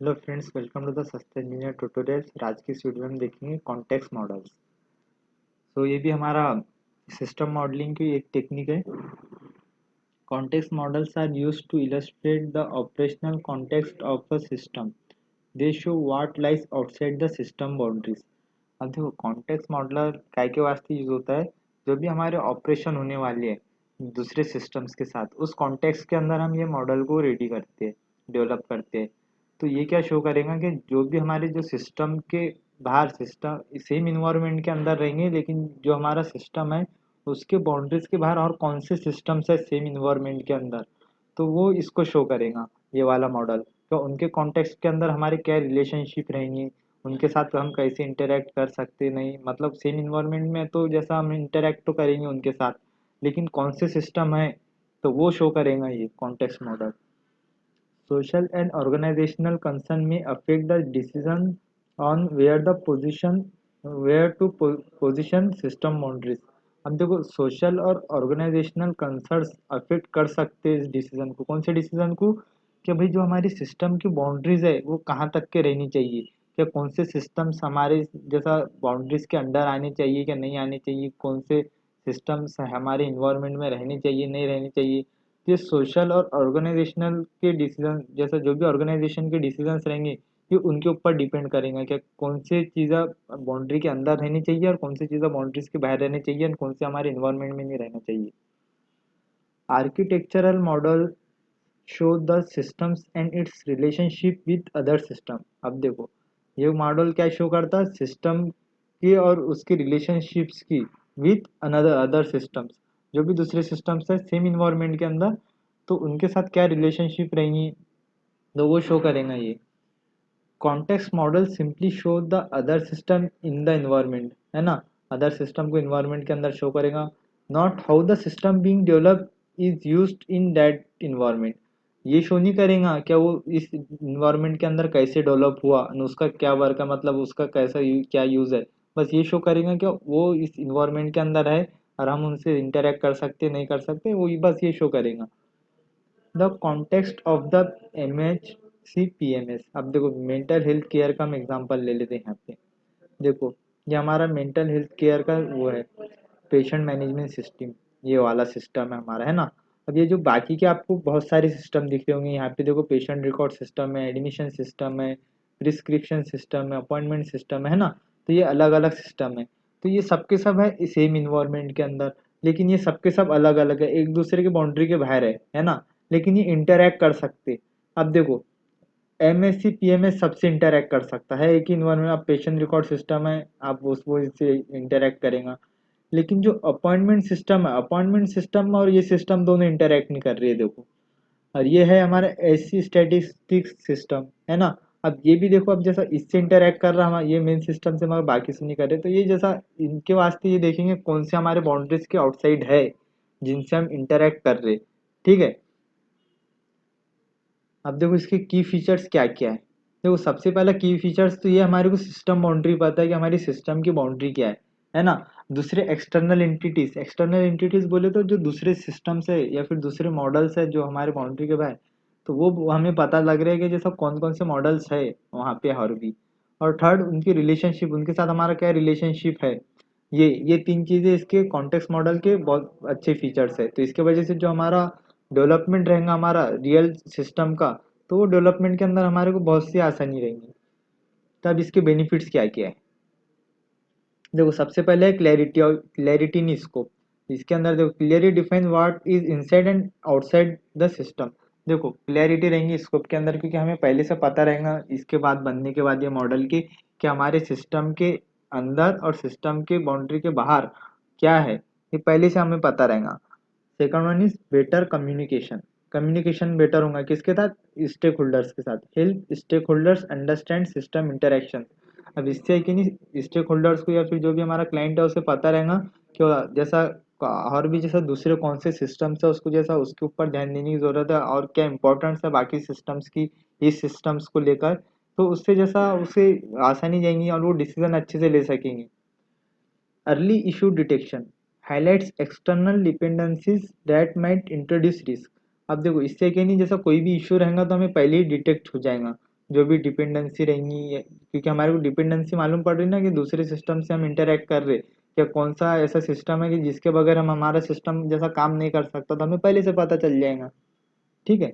Hello friends, welcome to the Saste engineer tutorials. आज की इस वीडियो में हम देखेंगे कॉन्टेक्स्ट मॉडल्स। ये भी हमारा सिस्टम मॉडलिंग की एक टेक्निक है। Context models are used to illustrate the operational context of a system. They show what lies outside the system boundaries. अब देखो, कॉन्टेक्स्ट मॉडलर काय के वास्ते यूज होता है? जो भी हमारे ऑपरेशन होने वाले हैं दूसरे सिस्टम्स के साथ, उस कॉन्टेक्स्ट के अंदर हम ये मॉडल को रेडी करते हैं, डेवलप करते हैं। तो ये क्या शो करेगा कि जो भी हमारे जो सिस्टम के बाहर, सिस्टम सेम इन्वायरमेंट के अंदर रहेंगे, लेकिन जो हमारा सिस्टम है उसके बाउंड्रीज के बाहर और कौन से सिस्टम्स है सेम इन्वायरमेंट के अंदर, तो वो इसको शो करेगा ये वाला मॉडल। तो उनके कॉन्टेक्स्ट के अंदर हमारे क्या रिलेशनशिप रहेंगी, उनके साथ हम कैसे इंटरेक्ट कर सकते, नहीं मतलब सेम इन्वायरमेंट में तो जैसा हम इंटरेक्ट तो करेंगे उनके साथ, लेकिन कौन से सिस्टम है तो वो शो करेगा ये context model. Social and organizational concern may affect the decision on where to position system boundaries। अब देखो, सोशल और ऑर्गेनाइजेशनल कंसर्न्स अफेक्ट कर सकते हैं इस डिसीजन को। कौन से डिसीजन को? कि भाई जो हमारी सिस्टम की बाउंड्रीज है वो कहाँ तक के रहनी चाहिए, क्या कौन से सिस्टम्स हमारे जैसा बाउंड्रीज के अंडर आने चाहिए क्या नहीं आने चाहिए, कौन से सिस्टम्स हमारे इन्वायरमेंट में रहने चाहिए नहीं रहने चाहिए। ये सोशल और ऑर्गेनाइजेशनल के डिसीजन, जैसा जो भी ऑर्गेनाइजेशन के डिसीजंस रहेंगे ये उनके ऊपर डिपेंड करेंगे कि कौन सी चीज़ें बाउंड्री के अंदर रहनी चाहिए और कौन सी चीज़ें बाउंड्रीज के बाहर रहनी चाहिए और कौन से हमारे इन्वायरमेंट में नहीं रहना चाहिए। Architectural model show the systems and it's relationship with other system. अब देखो, ये मॉडल क्या शो करता है? सिस्टम की और उसकी रिलेशनशिप्स की विद अनदर अदर सिस्टम्स। जो भी दूसरे सिस्टम्स है सेम इन्वायरमेंट के अंदर, तो उनके साथ क्या रिलेशनशिप रहेंगी तो वो शो करेगा ये। Context model simply show the other system in the environment, है ना? अदर सिस्टम को इन्वायरमेंट के अंदर शो करेगा, not how the system being develop is used in that environment. ये शो नहीं करेगा क्या वो इस इन्वायरमेंट के अंदर कैसे डेवलप हुआ और उसका क्या वर्क है, मतलब उसका कैसा क्या यूज है। बस ये शो करेगा कि वो इस इन्वायरमेंट के अंदर है और हम उनसे इंटरेक्ट कर सकते नहीं कर सकते, वो बस ये शो करेगा। The context of the MHCPMS। अब देखो, मेंटल हेल्थ केयर का हम एग्जांपल ले लेते हैं यहाँ पे। देखो, ये हमारा मेंटल हेल्थ केयर का वो है, पेशेंट मैनेजमेंट सिस्टम। ये वाला सिस्टम है हमारा, है ना? अब ये जो बाकी के आपको बहुत सारे सिस्टम दिख रहे होंगे यहाँ पे, देखो पेशेंट रिकॉर्ड सिस्टम है, एडमिशन सिस्टम है, प्रिस्क्रिप्शन सिस्टम है, अपॉइंटमेंट सिस्टम है ना? तो ये अलग अलग सिस्टम है। तो ये सबके सब है सेम इन्वायरमेंट के अंदर, लेकिन ये सबके सब अलग अलग है, एक दूसरे के बाउंड्री के बाहर है ना? लेकिन ये इंटरैक्ट कर सकते। अब देखो, MSC PMS सबसे इंटरैक्ट कर सकता है एक ही इन्वायरमेंट। आप पेशेंट रिकॉर्ड सिस्टम है, आप उसको इससे इंटरैक्ट करेगा। लेकिन जो अपॉइंटमेंट सिस्टम है, अपॉइंटमेंट सिस्टम और ये सिस्टम दोनों इंटरैक्ट नहीं कर रही है, देखो। और ये है हमारा SC स्टैटिस्टिक्स सिस्टम, है ना? अब ये भी देखो, अब जैसा इससे इंटरैक्ट कर रहा है ये मेन सिस्टम से, मगर बाकी से नहीं कर रहे, तो ये जैसा इनके वास्ते ये देखेंगे कौन से हमारे बाउंड्रीज के आउटसाइड है जिनसे हम इंटरैक्ट कर रहे। ठीक है। अब देखो, इसके की फीचर्स क्या क्या है। देखो, सबसे पहला की फीचर्स तो ये हमारे को सिस्टम बाउंड्री पता है कि हमारी सिस्टम की बाउंड्री क्या है ना? दूसरे एक्सटर्नल एंटिटीज बोले तो जो दूसरे सिस्टम्स है या फिर दूसरे मॉडल्स है जो हमारे बाउंड्री के बाहर, तो वो हमें पता लग रहा है कि जैसा कौन कौन से मॉडल्स है वहाँ पे और भी। और थर्ड, उनकी रिलेशनशिप, उनके साथ हमारा क्या रिलेशनशिप है। ये तीन चीजें इसके कॉन्टेक्स्ट मॉडल के बहुत अच्छे फीचर्स है। तो इसके वजह से जो हमारा डेवलपमेंट रहेगा हमारा रियल सिस्टम का, तो वो डेवलपमेंट के अंदर हमारे को बहुत सी आसानी रहेंगी। तब इसके बेनिफिट्स क्या क्या है? देखो, सबसे पहले है क्लैरिटी, और क्लैरिटी इन स्कोप। इसके अंदर देखो, clearly define what is inside and outside the system. देखो, क्लैरिटी रहेंगी स्कोप के अंदर, क्योंकि हमें पहले से पता रहेगा इसके बाद बनने के बाद ये मॉडल की, कि हमारे सिस्टम के अंदर और सिस्टम के बाउंड्री के बाहर क्या है, ये पहले से हमें पता रहेगा। Second one is better communication. Communication better होगा किसके साथ? स्टेक होल्डर्स के साथ। Help stakeholders understand system interaction. अब इससे है कि नहीं, स्टेक होल्डर्स को या फिर जो भी हमारा क्लाइंट है उसे पता रहेगा कि जैसा और भी जैसा दूसरे कौन से सिस्टम्स है उसको जैसा उसके ऊपर ध्यान देने की जरूरत है और क्या इंपॉर्टेंस है बाकी सिस्टम्स की इस सिस्टम्स को लेकर। तो उससे जैसा उसे आसानी जाएंगी और वो डिसीजन अच्छे से ले सकेंगे। Early issue detection highlights external dependencies that might introduce risk. अब देखो, इससे क्या नहीं, जैसा कोई भी इशू रहेगा तो हमें पहले ही डिटेक्ट हो जाएगा। जो भी डिपेंडेंसी रहेंगी, क्योंकि हमारे को डिपेंडेंसी मालूम पड़ रही ना कि दूसरे सिस्टम से हम इंटरेक्ट कर रहे, क्या कौन सा ऐसा सिस्टम है कि जिसके बगैर हम हमारा सिस्टम जैसा काम नहीं कर सकता, तो हमें पहले से पता चल जाएगा। ठीक है।